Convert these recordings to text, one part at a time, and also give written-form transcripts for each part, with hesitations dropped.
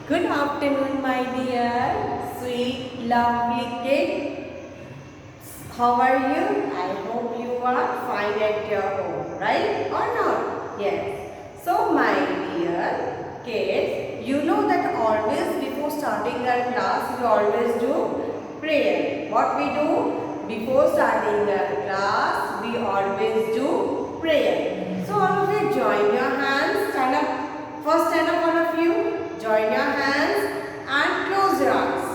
Good afternoon, my dear, sweet, lovely kid. How are you? I hope you are fine at your home, right or not? Yes. So, my dear kids, you know that always before starting our class, we always do prayer. What we do? Before starting our class, we always do prayer. So, all of you join your hands, stand up. First stand up, all of you. Join your hands and close your eyes.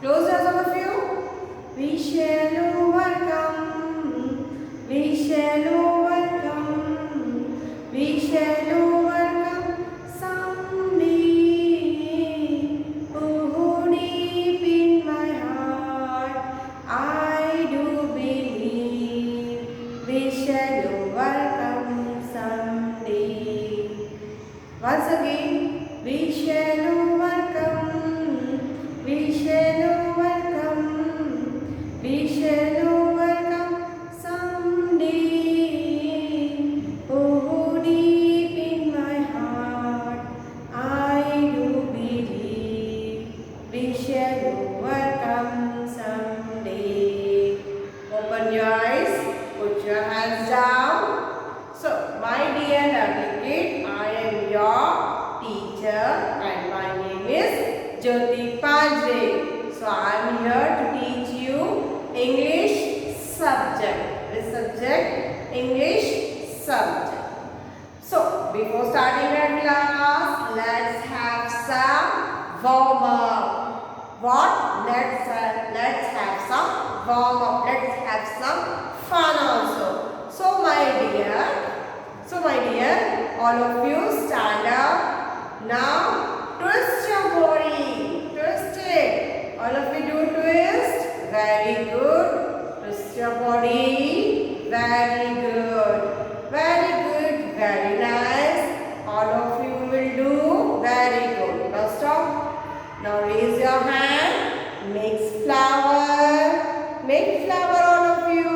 Close your eyes, all of you. We shall overcome. We shall overcome. We shall overcome someday. Oh, deep in my heart, I do believe we shall overcome someday. Once again. We shall overcome, we shall overcome, we shall overcome someday. Oh, deep in my heart, I do believe we shall overcome someday. Open your eyes, put your hands down. So, my dear lovely kid, I am your teacher and my name is Jyoti Pajre. So I am here to teach you English subject. This subject? English subject. So before starting our class, let's have some warm up. What? Let's have some warm up. Let's have some fun also. So my dear, all of you stand up. Now, twist your body. Twist it. All of you do twist. Very good. Twist your body. Very good. Very good. Very nice. All of you will do. Very good. Now stop. Now raise your hand. Make flower. Make flower, all of you.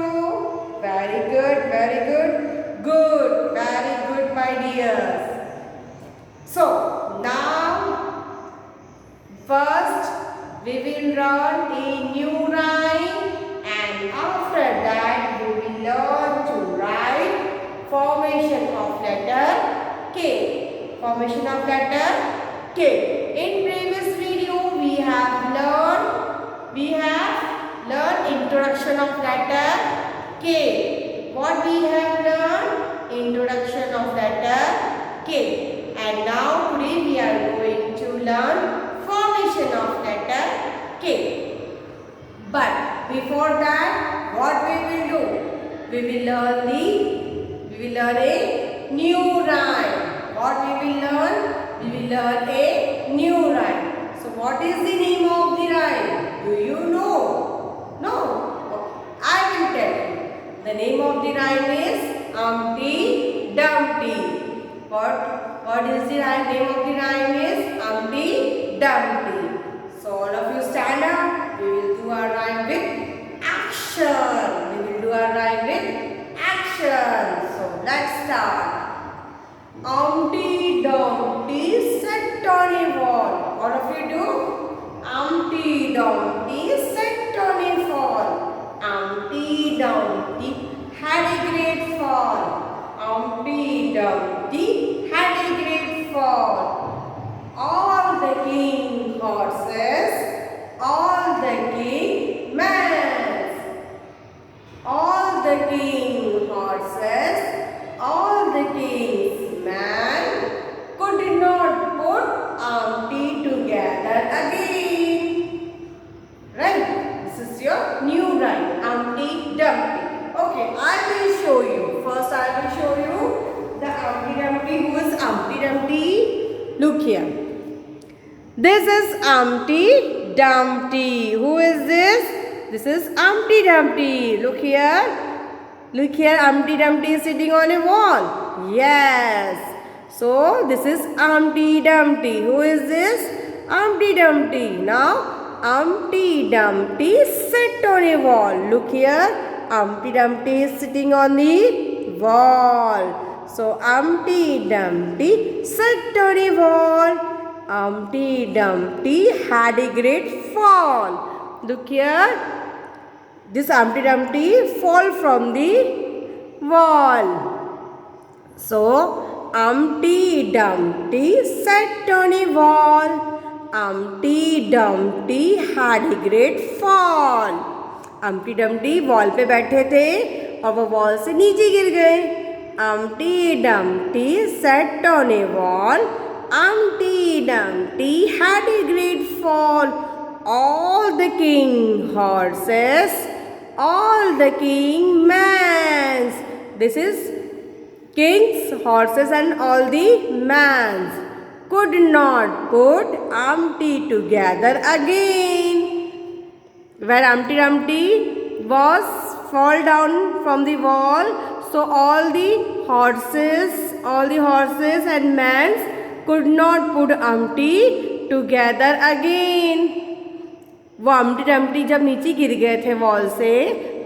Very good. Very good. Good. Very good, my dears. So, now first we will learn a new rhyme and after that we will learn to write formation of letter K. Formation of letter K. In previous video we have learned introduction of letter K. What we have learned? Introduction of letter K. And now today we are going to learn formation of letter K. But before that, what we will do? We will learn a new rhyme. What we will learn? We will learn a new rhyme. So what is the name of the rhyme? Do you know? No? I will tell you. The name of the rhyme is Humpty Dumpty. What is the name of the rhyme is Humpty Dumpty. So all of you stand up. We will do our rhyme with action. We will do our rhyme with action. So let's start. Humpty Dumpty sat on a wall. All of you do. Humpty Dumpty sat on a wall. Humpty Dumpty had a great fall. Humpty Dumpty had a great fall. All the king horses, all the king mans, all the king horses, all the king's men could not put Humpty together again. Right? This is your new rhyme, Humpty Dumpty. Okay, I will show you. First, I will show you the Humpty Dumpty. Who is Humpty Dumpty? Look here. This is Humpty Dumpty. Who is this? This is Humpty Dumpty. Look here. Look here. Humpty Dumpty is sitting on a wall. Yes. So, this is Humpty Dumpty. Who is this? Humpty Dumpty. Now, Humpty Dumpty sat on a wall. Look here. Humpty Dumpty is sitting on the wall. So Humpty Dumpty sat on a wall. Humpty Dumpty had a great fall. Look here. This Humpty Dumpty fall from the wall. So Humpty Dumpty sat on a wall. Humpty Dumpty had a great fall. Humpty Dumpty wall पे बैठे थे और वो wall से नीचे गिर गए. Humpty Dumpty sat on a wall. Humpty Dumpty had a great fall. All the king horses, all the king mans. This is kings, horses and all the mans could not put Humpty together again. When Humpty Dumpty was fall down from the wall, so all the horses and mans could not put Humpty together again. वो Humpty Dumpty जब नीचे गिर गए थे wall से,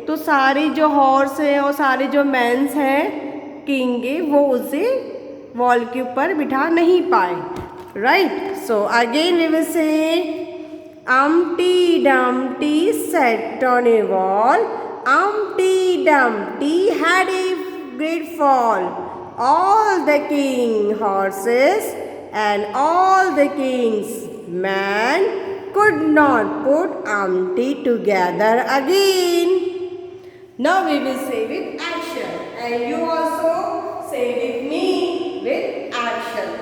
तो सारे जो हॉर्स हैं और सारे जो मैंस हैं किंग के, वो उसे वॉल के ऊपर बिठा नहीं पाए. Right. So again we will say Humpty Dumpty sat on a wall. Humpty Dumpty had a great fall. All the king horses and all the king's men could not put Humpty together again. Now we will say with action, and you also say with me with action.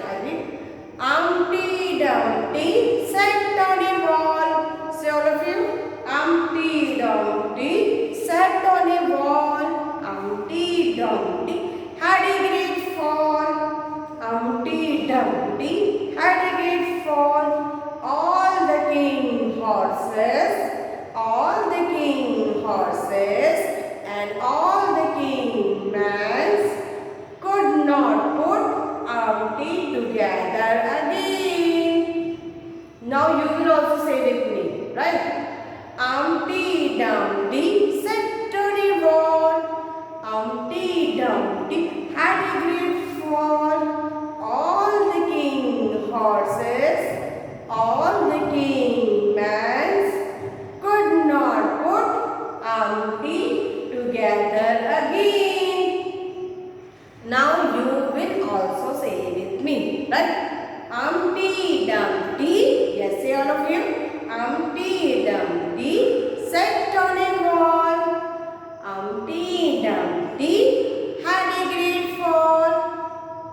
Humpty Dumpty sat on a wall. Say all of you. Humpty Dumpty sat on a wall. Humpty Dumpty had a great fall. Humpty Dumpty had a great fall. All the king horses, and all the king mans could not put Humpty together again. Now you will also say with me, right? Humpty Dumpty sat on a wall. Humpty Dumpty had a great fall. All the king horses, all the king mans could not put Humpty together again. Now you will also say with me, right? Humpty Dumpty, yes, say all of you. Humpty Dumpty sat on a wall. Humpty Dumpty had a great fall.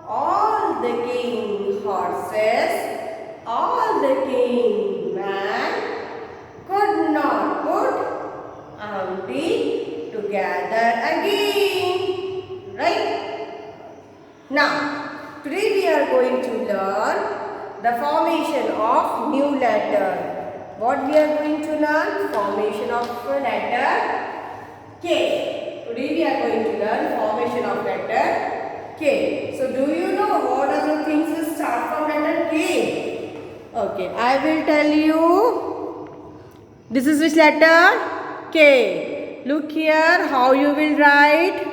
All the king horses, all the king men could not put Humpty together again. Right? Now, today we are going to learn the formation of new letter. What we are going to learn? Formation of letter K. Today we are going to learn formation of letter K. So, do you know what are the things that start from letter K? Okay, I will tell you. This is which letter? K. Look here how you will write.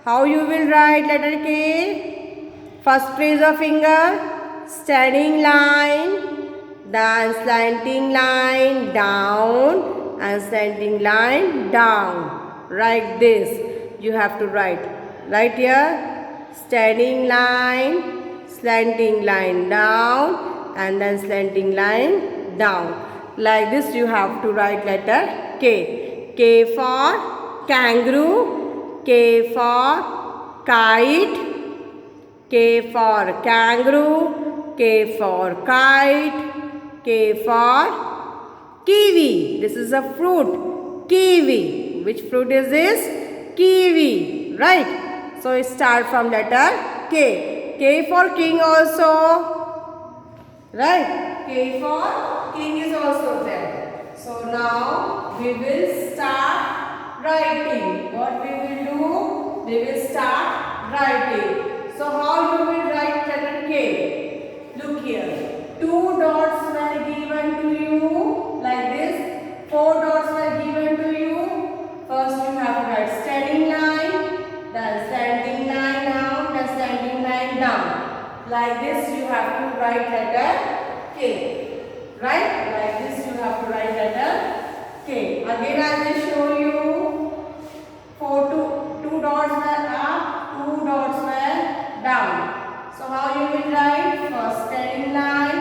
How you will write letter K? First place of finger, standing line, then slanting line down and slanting line down. Like this you have to write. Right here, standing line, slanting line down and then slanting line down. Like this you have to write letter K. K for kangaroo, K for kite, K for kangaroo, K for kite, K for kiwi. This is a fruit, kiwi. Which fruit is this? Kiwi, right? So it starts from letter K. K for king also, right? K for king is also there. So now we will start writing. What we will do? We will start writing. So how you will write letter K? Look here. 2 dots were given to you like this. 4 dots were given to you. First you have to write standing line, then standing line down, then standing line down. Like this you have to write letter K. Right? Like this you have to write letter K. Again I will show you two dots were up, two dots were down. So how you will write? First standing line,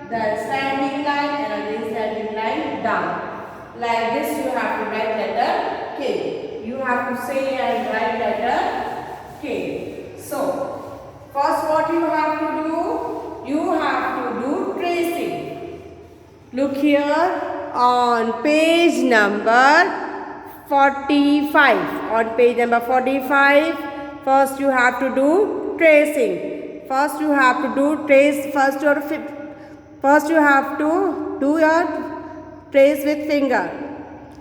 then standing line, and again standing line down. Like this you have to write letter K. You have to say and write letter K. So first what you have to do? You have to do tracing. Look here on page number 45. On page number 45, first you have to do tracing. First you have to do trace. First you have to do your trace with finger.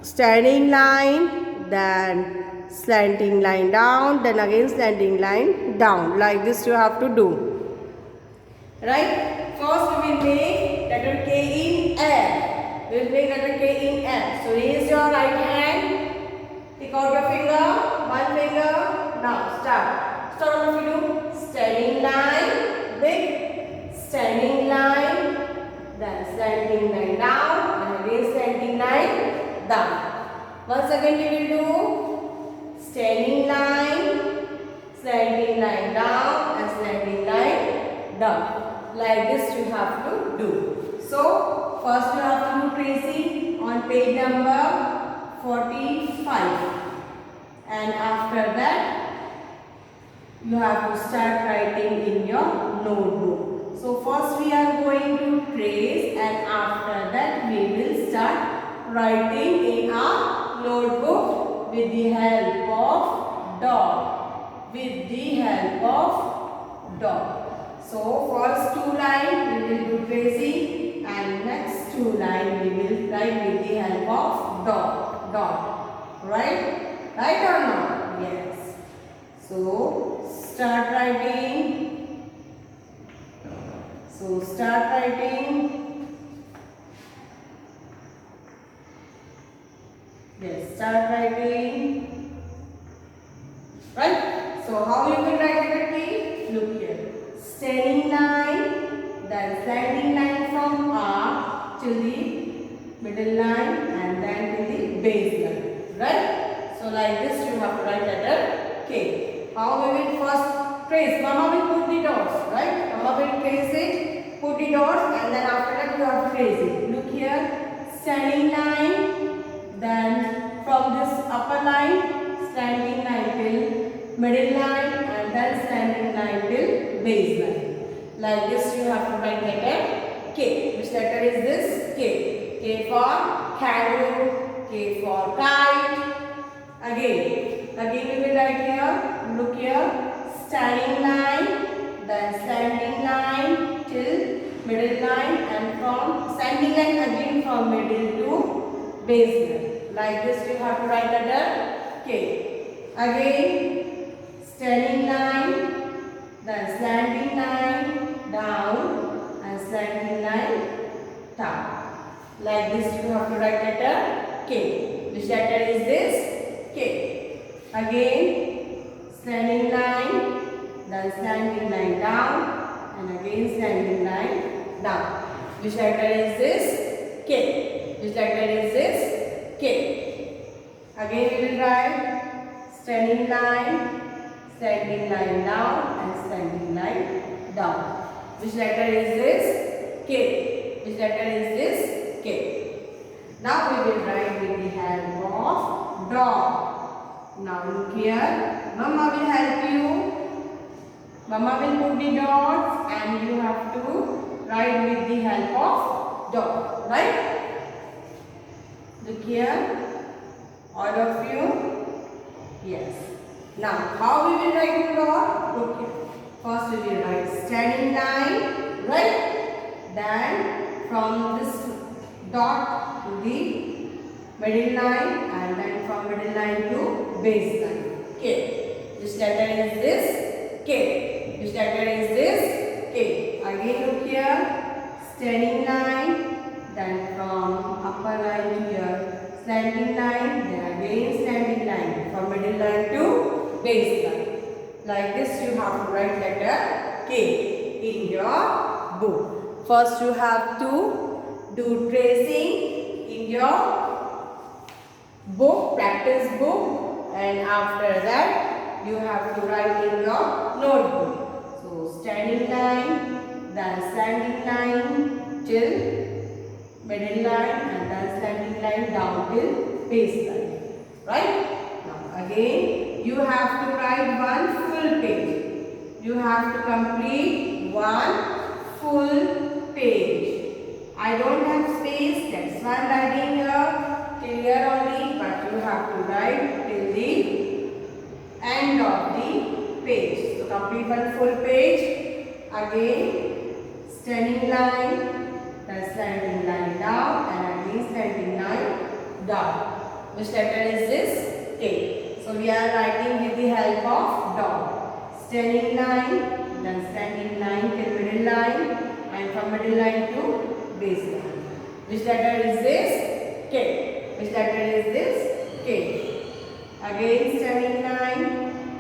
Standing line, then slanting line down, then again slanting line down. Like this you have to do. Right? First we will make letter K in air. We will make letter K in air. So raise your right hand. Take out your finger. One finger. Now start. Start what we do. Standing line. Big. Standing line. Then slanting line down. And again slanting line down. Once again we will do standing line. Slanting line down. And slanting line down. Like this you have to do. So first you have to do tracing on page number 45, and after that you have to start writing in your notebook. So first we are going to trace, and after that we will start writing in our notebook with the help of dot. With the help of dot. So first two lines we will do tracing, and next two lines we will write with the help of dot. Right? Right or not? Yes. So start writing. Yes, start writing. Right? So how you will write it again? Look here. Standing line, then slanting line from up till the middle line, and then till the base line. Right? So like this you have to write letter K. How we will first trace? Mama will put the dots. Right? Mama will trace it, put the dots, and then after that you have to trace it. Look here. Standing line, then from this upper line, slanting line till middle line, and then slanting line till base line. Like this you have to write letter K. Which letter is this? K. K for kangaroo, K for kite. Again we will write here. Look here. Standing line, then slanting line till middle line, and from standing line again from middle to base line. Like this you have to write letter K. Again standing line, then slanting line down, and slanting line down. Like this you have to write letter K. Which letter is this? K. Again standing line, then slanting line down, and again slanting line down. Which letter is this? K. Which letter is this? K. Again we will write standing line, slanting line down, and slanting line down. Which letter is this? K. Which letter is this? K. Now we will write with the help of dot. Now look here. Mama will help you. Mama will put the dots, and you have to write with the help of dot. Right? Look here. All of you. Yes. Now how we will write the dot? Look here. First we will write standing line. Right? Then from this dot to the middle line, and then from middle line to base line. K. Which letter is this? K. Which letter is this? K. Again look here. Standing line, then from upper line to your slanting line, then again standing line from middle line to base line. Like this you have to write letter K in your book. first you have to do tracing in your book, practice book, and after that you have to write in your notebook. So standing line, then standing line till middle line, and then standing line down till base line. Right? Now again you have to write one full page. You have to complete one full page. I don't have space, that's why I'm writing here till here only, but you have to write till the end of the page. So complete one full page. Again standing line, then standing line down, and again standing line down. Which letter is this? K. So we are writing with the help of dot. Standing line, then standing line till middle line, and from middle line to base line. Which letter is this? K. Which letter is this? K. Again standing line,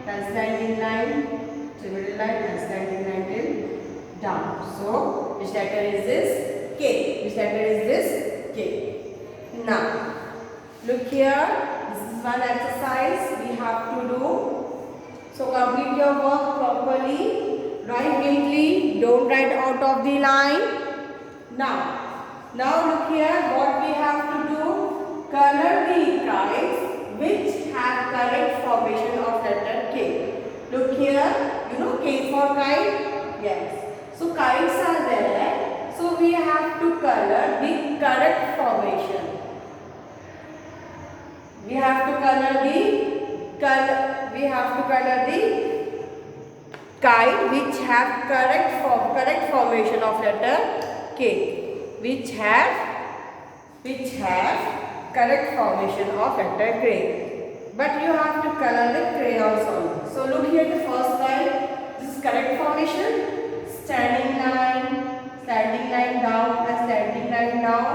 then standing line till middle line, and standing line till down. So which letter is this? K. Which letter is this? K. Now look here. This is one exercise we have to do. So complete your work properly. Write neatly. Don't write out of the line. Now look here. What we have to do? Color the kites which have correct formation of letter K. Look here. You know K for kite? Yes. So kites are there. So we have to color the correct formation. We have to color the kite which have correct formation of letter K, which have correct formation of letter K. But you have to color with crayons only. So look here, the first line. This is correct formation. Standing line down, and standing line down.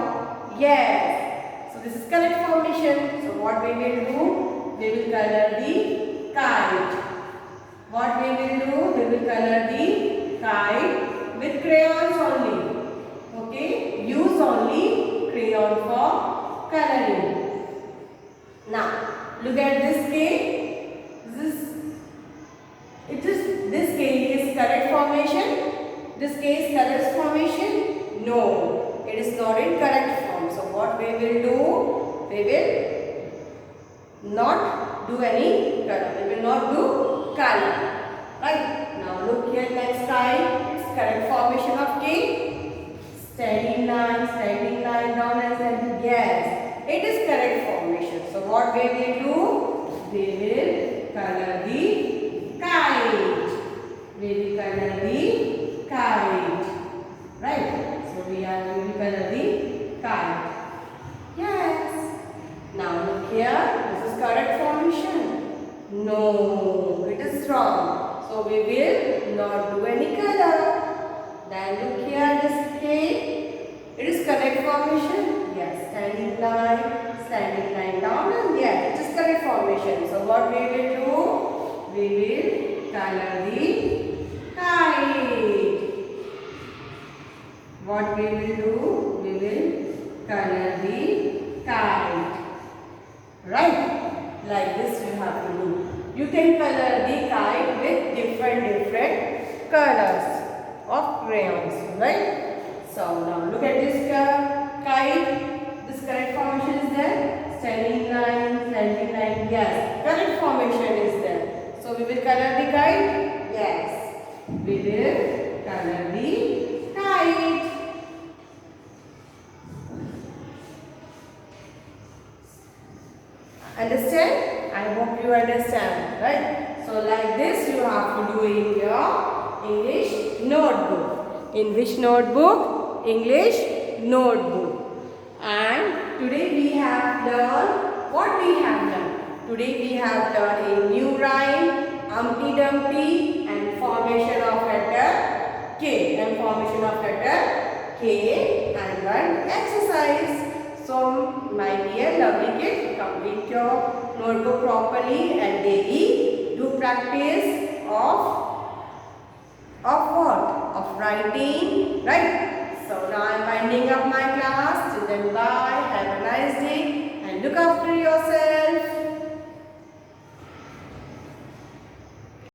Yes. So this is correct formation. So what we will do? We will color the kite. What we will do? We will color the kite with crayons only. Okay? Use only crayon for coloring. Now, look at this K. This K is correct formation. This K is correct formation. No, it is not in correct form. So what we will do? We will not do any color. We will not do color. Right? Now look here, next time. It's correct formation of K. Standing line down, and standing. Yes, it is correct formation. So what we will do? We will color the kite. We will color the kite. Right? So we will color the kite. Yes. Now look here. Correct formation? No, it is wrong. So we will not do any color. Then look here, this K. It is correct formation. Yes, standing line down, and yes, it is correct formation. So what we will do? We will color the kite. What we will do? We will color the kite. Right? Like this you have to do. You can color the kite with different colors of crayons. Right? So now look at this kite. This correct formation is there. Standing line. Yes. Correct formation is there. So we will color the kite. Yes. We will color the kite. Understand? I hope you understand, right? So like this you have to do in your English notebook. In which notebook? English notebook. And today we have learned what we have learned. Today we have learned a new rhyme, Humpty Dumpty, and formation of letter K. And formation of letter K, and one exercise. So, my dear lovely kids, complete your notebook properly and daily do practice of what? Of writing, right? So now I am winding up my class. Till then, bye. Have a nice day and look after yourself.